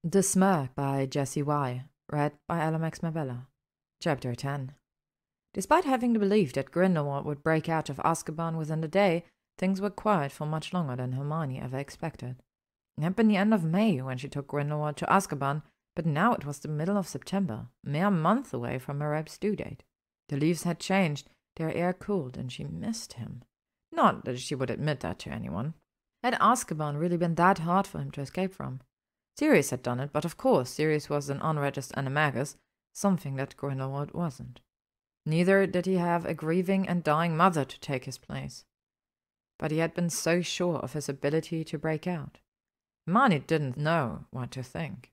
The Smurg by Jessiy, read by Alex Mavella. Chapter 10. Despite having the belief that Grindelwald would break out of Azkaban within the day, things were quiet for much longer than Hermione ever expected. It had been the end of May when she took Grindelwald to Azkaban, but now it was the middle of September, a mere month away from Merob's due date. The leaves had changed, their air cooled, and she missed him. Not that she would admit that to anyone. Had Azkaban really been that hard for him to escape from? Sirius had done it, but of course Sirius was an unregistered animagus, something that Grindelwald wasn't. Neither did he have a grieving and dying mother to take his place. But he had been so sure of his ability to break out. Hermione didn't know what to think.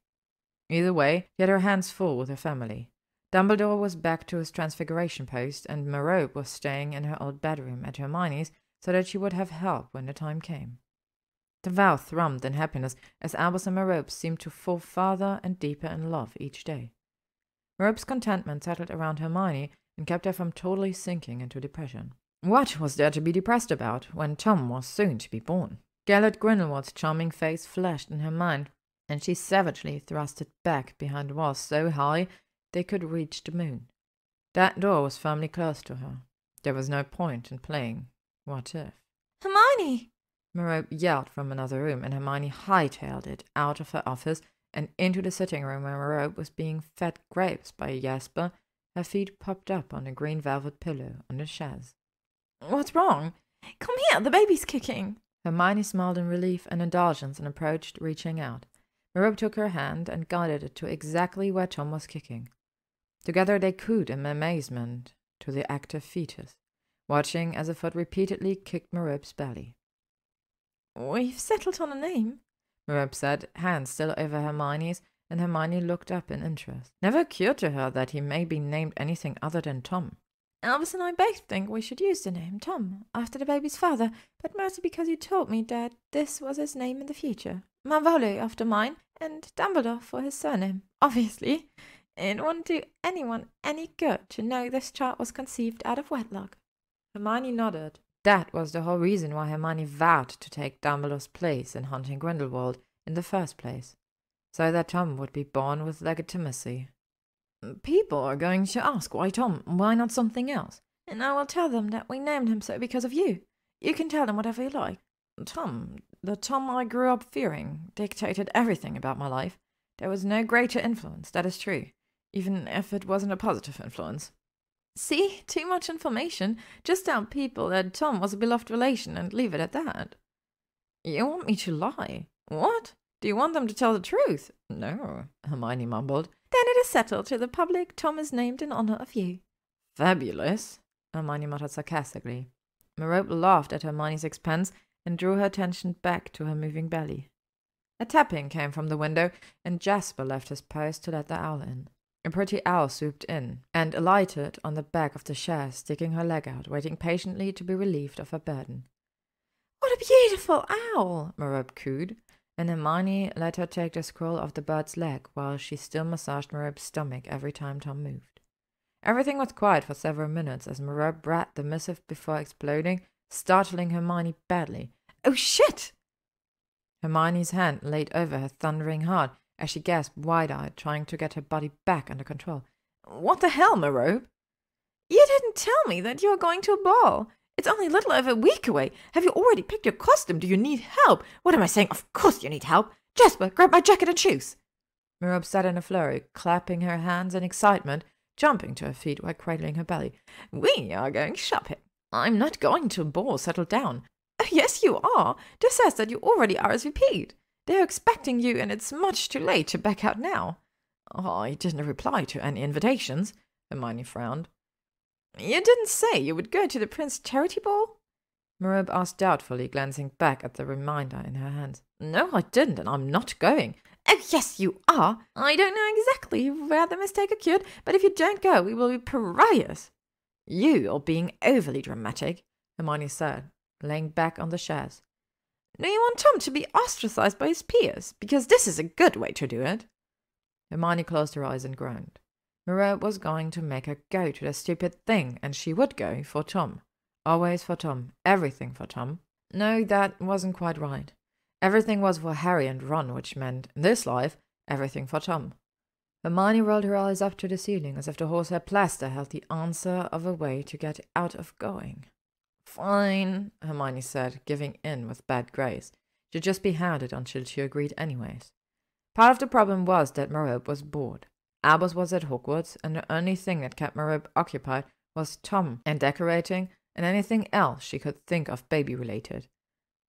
Either way, she had her hands full with her family. Dumbledore was back to his transfiguration post, and Merope was staying in her old bedroom at Hermione's so that she would have help when the time came. The vow thrummed in happiness as Albus and Merope seemed to fall farther and deeper in love each day. Merope's contentment settled around Hermione and kept her from totally sinking into depression. What was there to be depressed about when Tom was soon to be born? Gellert Grindelwald's charming face flashed in her mind, and she savagely thrust it back behind walls so high they could reach the moon. That door was firmly closed to her. There was no point in playing what if. Hermione! Merope yelled from another room, and Hermione hightailed it out of her office and into the sitting room where Merope was being fed grapes by Jasper, her feet popped up on a green velvet pillow on the chaise. What's wrong? Come here, the baby's kicking. Hermione smiled in relief and indulgence and approached, reaching out. Merope took her hand and guided it to exactly where Tom was kicking. Together they cooed in amazement to the active fetus, watching as a foot repeatedly kicked Merope's belly. We've settled on a name, Merope said, hands still over Hermione's, and Hermione looked up in interest. Never occurred to her that he may be named anything other than Tom. Albus and I both think we should use the name Tom after the baby's father, but mostly because you told me that this was his name in the future. Malvolio after mine, and Dumbledore for his surname, obviously. It wouldn't do anyone any good to know this child was conceived out of wedlock. Hermione nodded. That was the whole reason why Hermione vowed to take Dumbledore's place in hunting Grindelwald in the first place, so that Tom would be born with legitimacy. People are going to ask why Tom, why not something else? And I will tell them that we named him so because of you. You can tell them whatever you like. Tom, the Tom I grew up fearing, dictated everything about my life. There was no greater influence, that is true, even if it wasn't a positive influence. See, too much information. Just tell people that Tom was a beloved relation and leave it at that. You want me to lie? What? Do you want them to tell the truth? No, Hermione mumbled. Then it is settled to the public. Tom is named in honor of you. Fabulous, Hermione muttered sarcastically. Merope laughed at Hermione's expense and drew her attention back to her moving belly. A tapping came from the window, and Jasper left his post to let the owl in. A pretty owl swooped in and alighted on the back of the chaise, sticking her leg out, waiting patiently to be relieved of her burden. What a beautiful owl, Merope cooed, and Hermione let her take the scroll off the bird's leg while she still massaged Merope's stomach every time Tom moved. Everything was quiet for several minutes as Merope read the missive before exploding, startling Hermione badly. Oh, shit! Hermione's hand laid over her thundering heart as she gasped wide-eyed, trying to get her body back under control. What the hell, Merope? You didn't tell me that you were going to a ball. It's only a little over a week away. Have you already picked your costume? Do you need help? What am I saying? Of course you need help. Jasper, grab my jacket and shoes. Merope sat in a flurry, clapping her hands in excitement, jumping to her feet while cradling her belly. We are going shopping. I'm not going to a ball. Settle down. Oh, yes, you are. This says that you already RSVP'd. They're expecting you, and it's much too late to back out now. I didn't reply to any invitations, Hermione frowned. You didn't say you would go to the Prince Charity Ball? Merope asked doubtfully, glancing back at the reminder in her hands. No, I didn't, and I'm not going. Oh, yes, you are. I don't know exactly where the mistake occurred, but if you don't go, we will be pariahs. You are being overly dramatic, Hermione said, laying back on the chaise. Do you want Tom to be ostracized by his peers? Because this is a good way to do it. Hermione closed her eyes and groaned. Merope was going to make her go to the stupid thing, and she would go for Tom. Always for Tom. Everything for Tom. No, that wasn't quite right. Everything was for Harry and Ron, which meant, in this life, Everything for Tom. Hermione rolled her eyes up to the ceiling as if the horsehair plaster held the answer of a way to get out of going. Fine, Hermione said, giving in with bad grace. She'd just be hounded until she agreed anyways. Part of the problem was that Merope was bored. Albus was at Hogwarts, and the only thing that kept Merope occupied was Tom and decorating and anything else she could think of baby-related.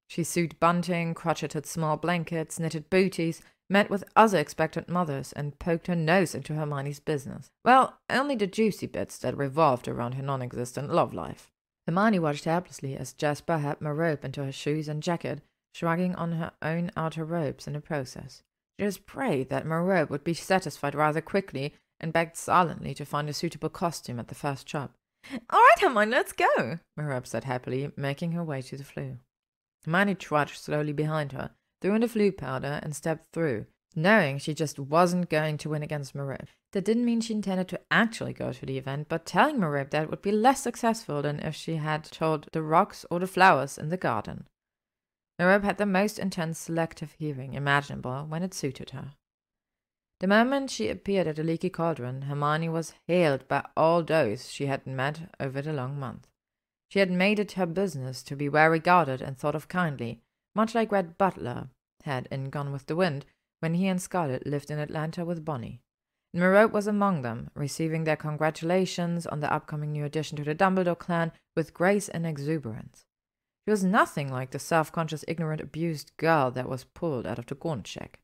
She sewed bunting, crocheted small blankets, knitted booties, met with other expectant mothers, and poked her nose into Hermione's business. Well, only the juicy bits that revolved around her non-existent love life. Hermione watched helplessly as Jasper had Merope into her shoes and jacket, shrugging on her own outer robes in the process. She just prayed that Merope would be satisfied rather quickly and begged silently to find a suitable costume at the first shop. "All right, Hermione, let's go," Merope said happily, making her way to the flue. Hermione trudged slowly behind her, threw in the flue powder, and stepped through, knowing she just wasn't going to win against Merope. That didn't mean she intended to actually go to the event, but telling Merope that would be less successful than if she had told the rocks or the flowers in the garden. Merope had the most intense selective hearing imaginable when it suited her. The moment she appeared at the Leaky Cauldron, Hermione was hailed by all those she had met over the long month. She had made it her business to be well regarded and thought of kindly, much like Red Butler had in Gone with the Wind, when he and Scarlet lived in Atlanta with Bonnie. And Merope was among them, receiving their congratulations on the upcoming new addition to the Dumbledore clan with grace and exuberance. She was nothing like the self-conscious, ignorant, abused girl that was pulled out of the gaunt shack.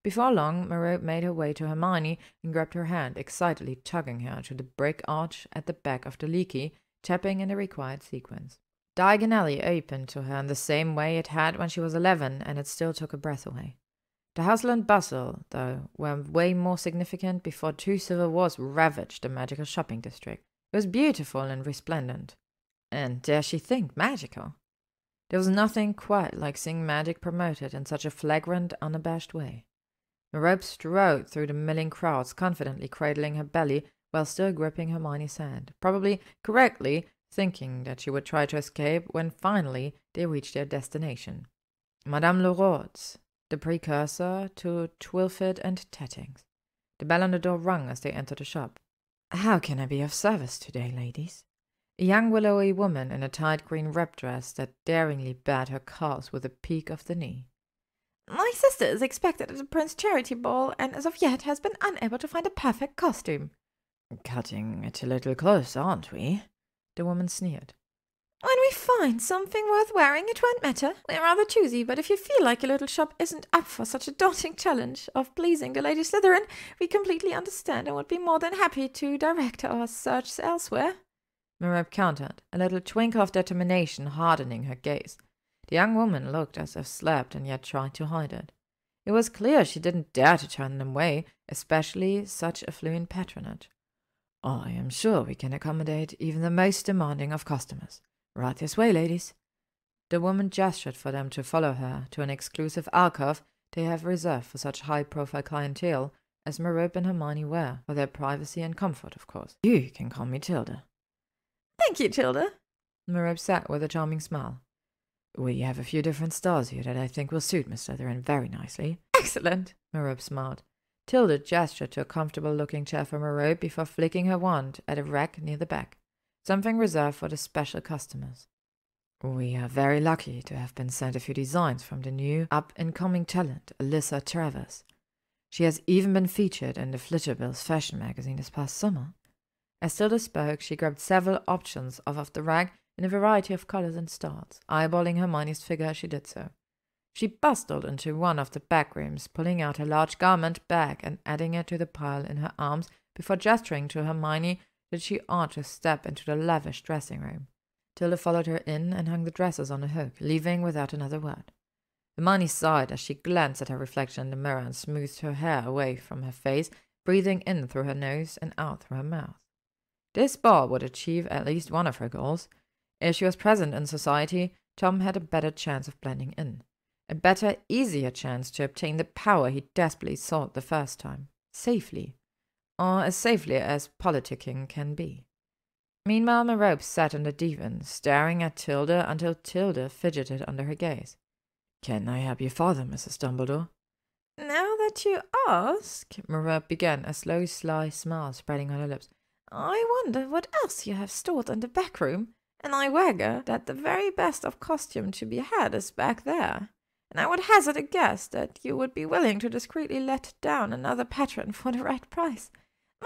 Before long, Merope made her way to Hermione and grabbed her hand, excitedly tugging her to the brick arch at the back of the Leaky, tapping in the required sequence. Diagon Alley opened to her in the same way it had when she was 11, and it still took her breath away. The hustle and bustle, though, were way more significant before 2 civil wars ravaged the magical shopping district. It was beautiful and resplendent. And dare she think, magical? There was nothing quite like seeing magic promoted in such a flagrant, unabashed way. Merope strode through the milling crowds, confidently cradling her belly while still gripping Hermione's hand, probably correctly thinking that she would try to escape when finally they reached their destination. Madame Leroy's, the precursor to Twilfit and Tettings. The bell on the door rung as they entered the shop. "How can I be of service today, ladies?" A young willowy woman in a tight green wrap dress that daringly bared her calves with a peak of the knee. "My sister is expected at the Prince Charity Ball, and as of yet has been unable to find a perfect costume." "Cutting it a little close, aren't we?" The woman sneered. "When we find something worth wearing, it won't matter. We're rather choosy, but if you feel like your little shop isn't up for such a daunting challenge of pleasing the Lady Slytherin, we completely understand and would be more than happy to direct our search elsewhere," Merope countered, a little twinkle of determination hardening her gaze. The young woman looked as if slapped and yet tried to hide it. It was clear she didn't dare to turn them away, especially such affluent patronage. "I am sure we can accommodate even the most demanding of customers. Right this way, ladies." The woman gestured for them to follow her to an exclusive alcove they have reserved for such high-profile clientele as Merope and Hermione were, for their privacy and comfort, of course. "You can call me Tilda." "Thank you, Tilda," Merope said with a charming smile. "We have a few different styles here that I think will suit Miss Slytherin very nicely." "Excellent," Merope smiled. Tilda gestured to a comfortable-looking chair for Merope before flicking her wand at a rack near the back, something reserved for the special customers. "We are very lucky to have been sent a few designs from the new up-and-coming talent, Alyssa Travers. She has even been featured in the Flitterbills fashion magazine this past summer." As Tilda spoke, she grabbed several options off of the rack in a variety of colors and styles, eyeballing Hermione's figure as she did so. She bustled into one of the back rooms, pulling out a large garment bag and adding it to the pile in her arms before gesturing to Hermione that she ought to step into the lavish dressing room. Tilda followed her in and hung the dresses on a hook, leaving without another word. Hermione sighed as she glanced at her reflection in the mirror and smoothed her hair away from her face, breathing in through her nose and out through her mouth. This ball would achieve at least one of her goals. If she was present in society, Tom had a better chance of blending in. A better, easier chance to obtain the power he desperately sought the first time. Safely. Or as safely as politicking can be. Meanwhile, Merope sat on the divan, staring at Tilda until Tilda fidgeted under her gaze. "Can I help you further, Mrs. Dumbledore?" Now that you ask, Merope began, a slow, sly smile spreading on her lips, I wonder what else you have stored in the back room, and I wager that the very best of costume to be had is back there. And I would hazard a guess that you would be willing to discreetly let down another patron for the right price.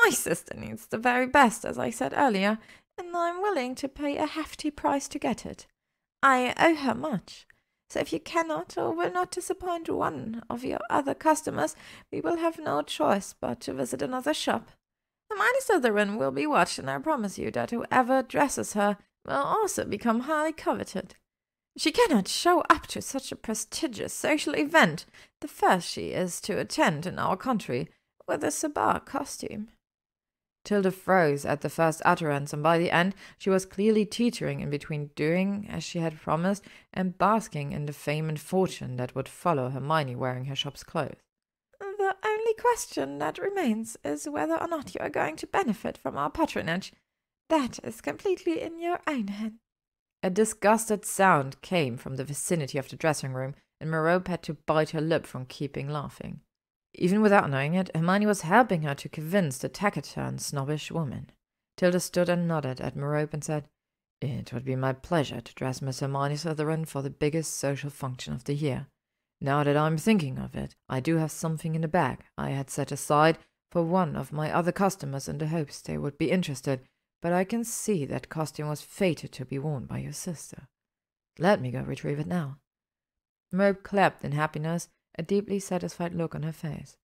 My sister needs the very best, as I said earlier, and I'm willing to pay a hefty price to get it. I owe her much. So if you cannot or will not disappoint one of your other customers, we will have no choice but to visit another shop. Hermione Slytherin will be watched, and I promise you that whoever dresses her will also become highly coveted. She cannot show up to such a prestigious social event, the first she is to attend in our country, with a Sabar costume. Tilda froze at the first utterance, and by the end she was clearly teetering in between doing as she had promised and basking in the fame and fortune that would follow Hermione wearing her shop's clothes. The only question that remains is whether or not you are going to benefit from our patronage. That is completely in your own hands. A disgusted sound came from the vicinity of the dressing room, and Merope had to bite her lip from keeping laughing. Even without knowing it, Hermione was helping her to convince the taciturn, snobbish woman. Tilda stood and nodded at Merope and said, "It would be my pleasure to dress Miss Hermione Slytherin for the biggest social function of the year. Now that I'm thinking of it, I do have something in the bag I had set aside for one of my other customers in the hopes they would be interested, but I can see that costume was fated to be worn by your sister. Let me go retrieve it now." Merope clapped in happiness, a deeply satisfied look on her face.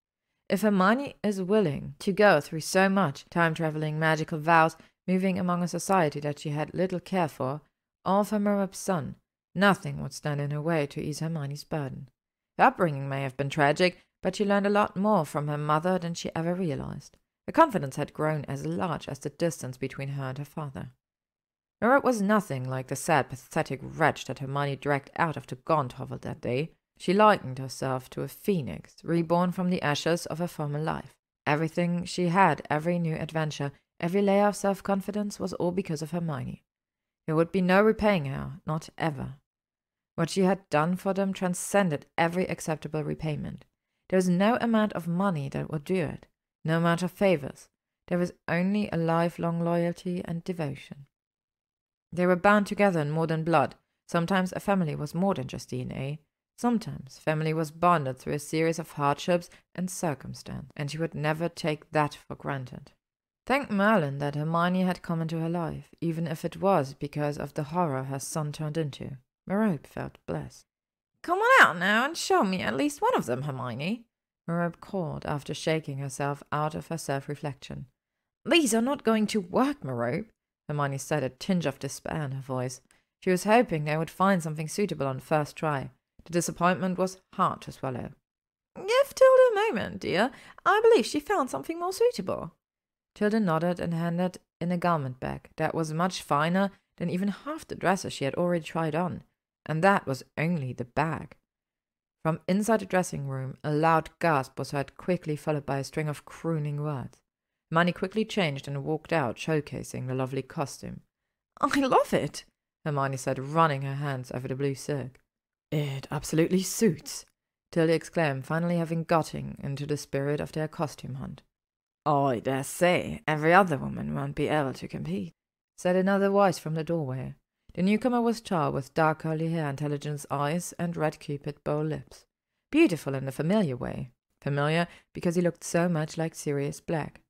If Hermione is willing to go through so much time-traveling magical vows, moving among a society that she had little care for, all for Merope's son, nothing would stand in her way to ease Hermione's burden. Her upbringing may have been tragic, but she learned a lot more from her mother than she ever realized. Her confidence had grown as large as the distance between her and her father. Merope was nothing like the sad, pathetic wretch that Hermione dragged out of the gaunt hovel that day. She likened herself to a phoenix, reborn from the ashes of her former life. Everything she had, every new adventure, every layer of self-confidence was all because of Hermione. There would be no repaying her, not ever. What she had done for them transcended every acceptable repayment. There was no amount of money that would do it, no amount of favors. There was only a lifelong loyalty and devotion. They were bound together in more than blood. Sometimes a family was more than just DNA. Sometimes family was bonded through a series of hardships and circumstance, and she would never take that for granted. Thank Merlin that Hermione had come into her life, even if it was because of the horror her son turned into. Merope felt blessed. "Come on out now and show me at least one of them, Hermione," Merope called after shaking herself out of her self-reflection. "These are not going to work, Merope," Hermione said, a tinge of despair in her voice. She was hoping they would find something suitable on first try. The disappointment was hard to swallow. "Give Tilda a moment, dear. I believe she found something more suitable." Tilda nodded and handed in a garment bag that was much finer than even half the dresses she had already tried on, and that was only the bag. From inside the dressing room, a loud gasp was heard, quickly followed by a string of crooning words. Hermione quickly changed and walked out, showcasing the lovely costume. "I love it," Hermione said, running her hands over the blue silk. "It absolutely suits," Tilda exclaimed, finally having gotten into the spirit of their costume hunt. "I dare say every other woman won't be able to compete," said another voice from the doorway. The newcomer was tall, with dark curly hair, intelligent eyes, and red Cupid bow lips. Beautiful in a familiar way. Familiar because he looked so much like Sirius Black.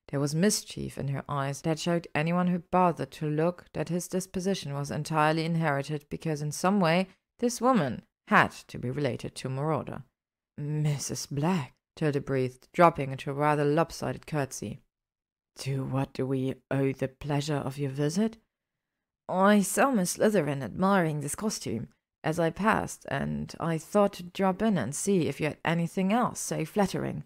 There was mischief in her eyes that showed anyone who bothered to look that his disposition was entirely inherited, because in some way this woman had to be related to Marauder. "Mrs. Black," Tilda breathed, dropping into a rather lopsided curtsy. "To what do we owe the pleasure of your visit?" "I saw Miss Slytherin admiring this costume as I passed, and I thought to drop in and see if you had anything else so flattering.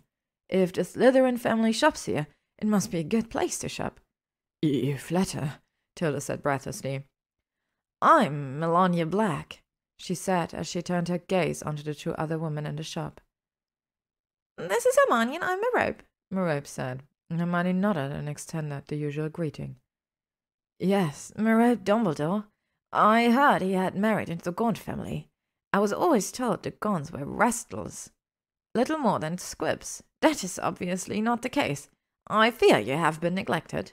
If the Slytherin family shops here, it must be a good place to shop." "You flatter," Tilda said breathlessly. "I'm Melania Black," she said as she turned her gaze onto the two other women in the shop. "This is Hermione and I'm Merope said, and Hermione nodded and extended the usual greeting. "Yes, Merope Dumbledore. I heard he had married into the Gaunt family. I was always told the Gaunts were rascals." little more than squibs. That is obviously not the case. I fear you have been neglected."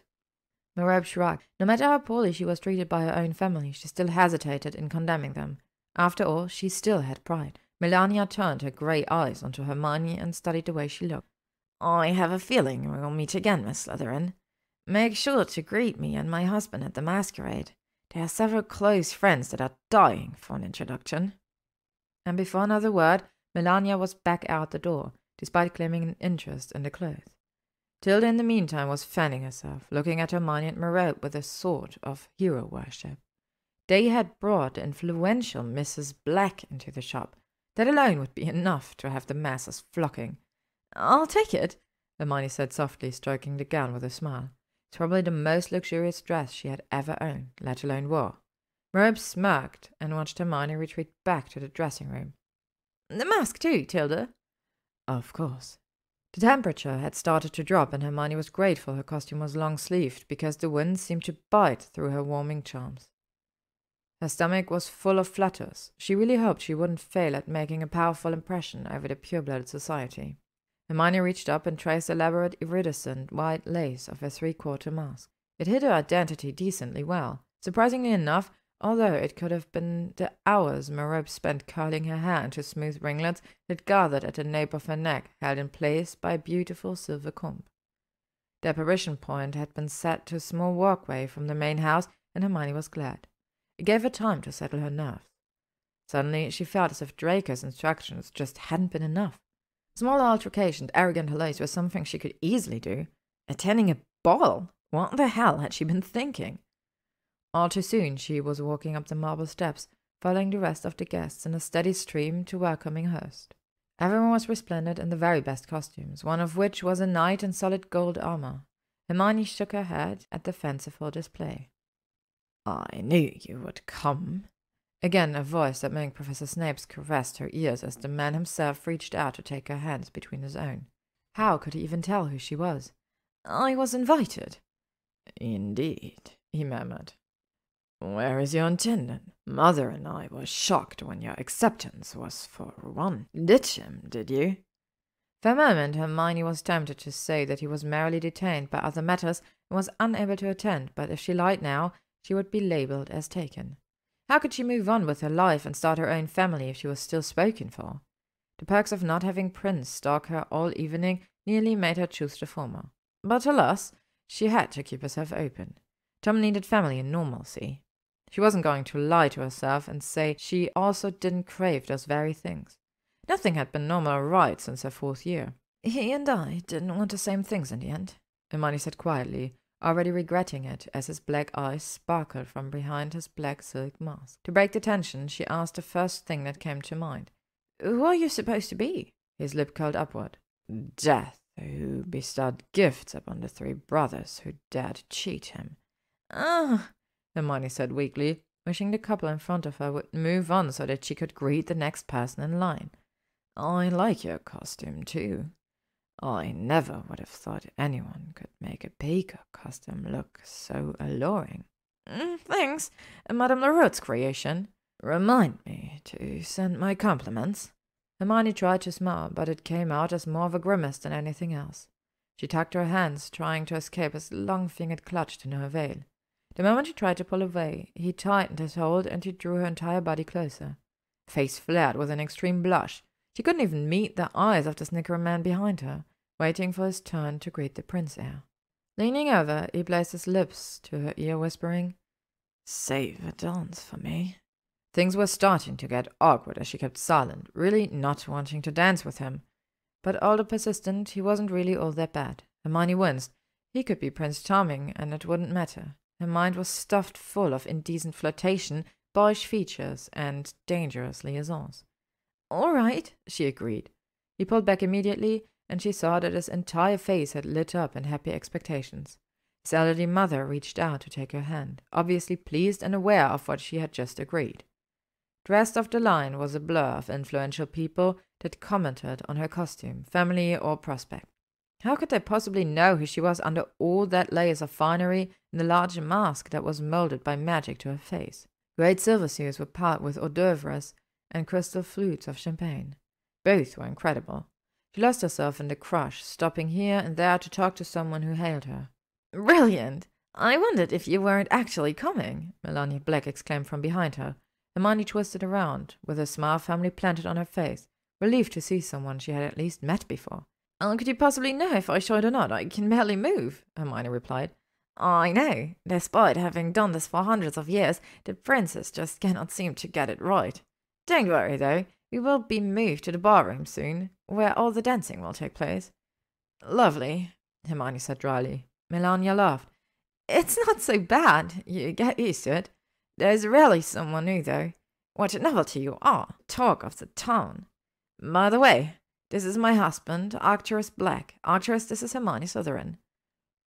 Merope shrugged. No matter how poorly she was treated by her own family, she still hesitated in condemning them. After all, she still had pride. Melania turned her grey eyes onto Hermione and studied the way she looked. "I have a feeling we will meet again, Miss Slytherin. Make sure to greet me and my husband at the masquerade. There are several close friends that are dying for an introduction." And before another word, Melania was back out the door, despite claiming an interest in the clothes. Tilda in the meantime was fanning herself, looking at Hermione and Merope with a sort of hero worship. They had brought the influential Mrs. Black into the shop. That alone would be enough to have the masses flocking. "I'll take it," Hermione said softly, stroking the gown with a smile. It's probably the most luxurious dress she had ever owned, let alone wore. Merope smirked and watched Hermione retreat back to the dressing room. "The mask too, Tilda?" Of course. The temperature had started to drop, and Hermione was grateful her costume was long-sleeved, because the wind seemed to bite through her warming charms. Her stomach was full of flutters. She really hoped she wouldn't fail at making a powerful impression over the pure-blooded society. Hermione reached up and traced the elaborate iridescent white lace of her three-quarter mask. It hid her identity decently well. Surprisingly enough, although it could have been the hours Merope spent curling her hair into smooth ringlets that gathered at the nape of her neck, held in place by a beautiful silver comb. The apparition point had been set to a small walkway from the main house, and Hermione was glad. It gave her time to settle her nerves. Suddenly she felt as if Draco's instructions just hadn't been enough. Small altercation and arrogant hellos were something she could easily do. Attending a ball? What the hell had she been thinking? All too soon she was walking up the marble steps, following the rest of the guests in a steady stream to welcoming host. Everyone was resplendent in the very best costumes, one of which was a knight in solid gold armor. Hermione shook her head at the fanciful display. "I knew you would come." Again a voice that made Professor Snape's caressed her ears as the man himself reached out to take her hands between his own. How could he even tell who she was? "I was invited." "Indeed," he murmured. "Where is your attendant? Mother and I were shocked when your acceptance was for one. Ditch him, did you?" For a moment Hermione was tempted to say that he was merely detained by other matters and was unable to attend, but if she lied now, she would be labelled as taken. How could she move on with her life and start her own family if she was still spoken for? The perks of not having Prince stalk her all evening nearly made her choose the former. But alas, she had to keep herself open. Tom needed family and normalcy. She wasn't going to lie to herself and say she also didn't crave those very things. Nothing had been normal or right since her 4th year. "He and I didn't want the same things in the end," Hermione said quietly, already regretting it as his black eyes sparkled from behind his black silk mask. To break the tension, she asked the first thing that came to mind. "Who are you supposed to be?" His lip curled upward. "Death, who bestowed gifts upon the 3 brothers who dared to cheat him." "Ah," Hermione said weakly, wishing the couple in front of her would move on so that she could greet the next person in line. "I like your costume, too. I never would have thought anyone could make a baker costume look so alluring." "Thanks. Madame Leroux's creation." "Remind me to send my compliments." Hermione tried to smile, but it came out as more of a grimace than anything else. She tucked her hands, trying to escape his long-fingered clutch to no avail. The moment she tried to pull away, he tightened his hold and he drew her entire body closer. Her face flared with an extreme blush. She couldn't even meet the eyes of the snickering man behind her, waiting for his turn to greet the prince heir. Leaning over, he placed his lips to her ear, whispering, "Save a dance for me." Things were starting to get awkward as she kept silent, really not wanting to dance with him. But although persistent, he wasn't really all that bad. Hermione winced. He could be Prince Charming, and it wouldn't matter. Her mind was stuffed full of indecent flirtation, boyish features, and dangerous liaisons. "All right," she agreed. He pulled back immediately, and she saw that his entire face had lit up in happy expectations. His elderly mother reached out to take her hand, obviously pleased and aware of what she had just agreed. The rest of the line was a blur of influential people that commented on her costume, family, or prospect. How could they possibly know who she was under all that layers of finery and the large mask that was molded by magic to her face? Great silver seals were piled with hors d'oeuvres and crystal flutes of champagne. Both were incredible. She lost herself in the crush, stopping here and there to talk to someone who hailed her. "Brilliant! I wondered if you weren't actually coming," Melania Black exclaimed from behind her. Hermione twisted around, with a smile firmly planted on her face, relieved to see someone she had at least met before. "How could you possibly know if I should or not? I can barely move," Hermione replied. "I know. Despite having done this for hundreds of years, the princess just cannot seem to get it right. Don't worry, though. We will be moved to the barroom soon, where all the dancing will take place." "Lovely," Hermione said dryly. Melania laughed. "It's not so bad. You get used to it. There's rarely someone new, though. What a novelty you are. Talk of the town. By the way, this is my husband, Arcturus Black. Arcturus, this is Hermione Slytherin."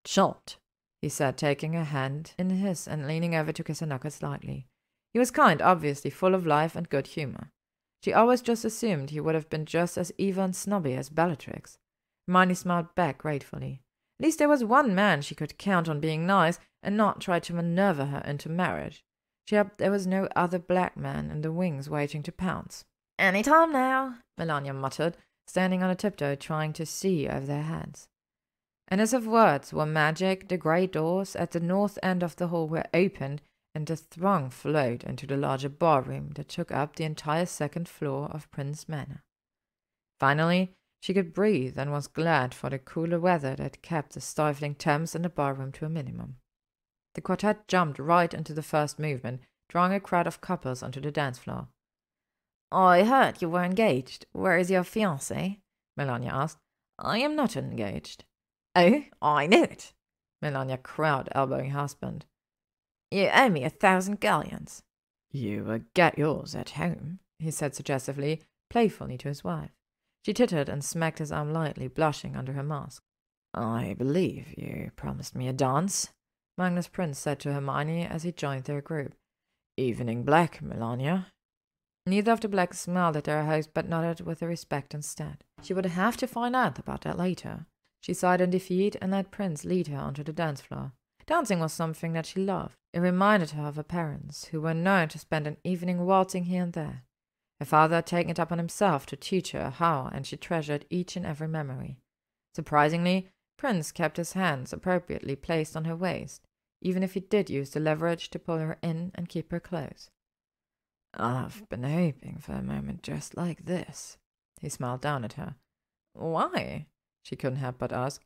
"Charmed," he said, taking her hand in his and leaning over to kiss her knuckles lightly. He was kind, obviously full of life and good humor. She always just assumed he would have been just as evil and snobby as Bellatrix. Hermione smiled back gratefully. At least there was one man she could count on being nice and not try to maneuver her into marriage. She hoped there was no other black man in the wings waiting to pounce. "Any time now," Melania muttered, standing on a tiptoe trying to see over their heads. And as if words were magic, the great doors at the north end of the hall were opened, and the throng flowed into the larger ballroom that took up the entire second floor of Prince Manor. Finally, she could breathe and was glad for the cooler weather that kept the stifling temps in the ballroom to a minimum. The quartet jumped right into the first movement, drawing a crowd of couples onto the dance floor. "I heard you were engaged. Where is your fiancé?" Melania asked. "I am not engaged." "Oh, I knew it!" Melania crowed, elbowing her husband. "You owe me 1,000 galleons." "You will get yours at home," he said suggestively, playfully to his wife. She tittered and smacked his arm lightly, blushing under her mask. "I believe you promised me a dance," Magnus Prince said to Hermione as he joined their group. "Evening black, Melania." Neither of the Blacks smiled at their host, but nodded with respect instead. She would have to find out about that later. She sighed in defeat and let Prince lead her onto the dance floor. Dancing was something that she loved. It reminded her of her parents, who were known to spend an evening waltzing here and there. Her father had taken it upon himself to teach her how, and she treasured each and every memory. Surprisingly, Prince kept his hands appropriately placed on her waist, even if he did use the leverage to pull her in and keep her close. "I've been hoping for a moment just like this." He smiled down at her. "Why?" She couldn't help but ask.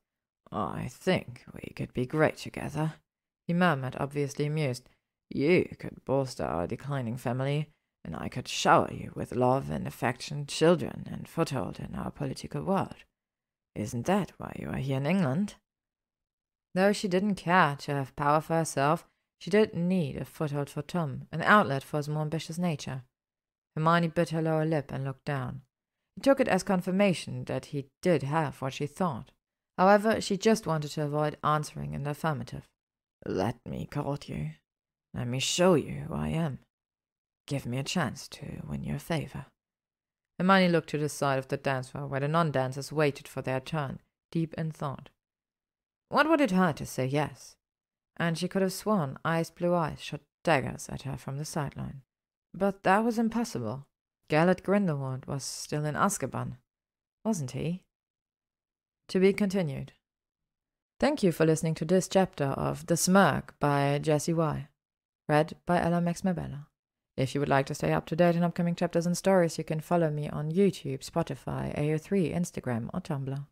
"I think we could be great together," he murmured, obviously amused. "You could bolster our declining family, and I could shower you with love and affection, children, and foothold in our political world. Isn't that why you are here in England?" Though she didn't care to have power for herself, she did need a foothold for Tom, an outlet for his more ambitious nature. Hermione bit her lower lip and looked down. He took it as confirmation that he did have what she thought. However, she just wanted to avoid answering in the affirmative. "Let me court you. Let me show you who I am. Give me a chance to win your favor." Hermione looked to the side of the dance floor where the non-dancers waited for their turn, deep in thought. What would it hurt to say yes? And she could have sworn ice blue eyes shot daggers at her from the sideline. But that was impossible. Gellert Grindelwald was still in Azkaban, wasn't he? To be continued. Thank you for listening to this chapter of The Smurg by Jessiy, read by Ella Max Mabella. If you would like to stay up to date on upcoming chapters and stories, you can follow me on YouTube, Spotify, AO3, Instagram, or Tumblr.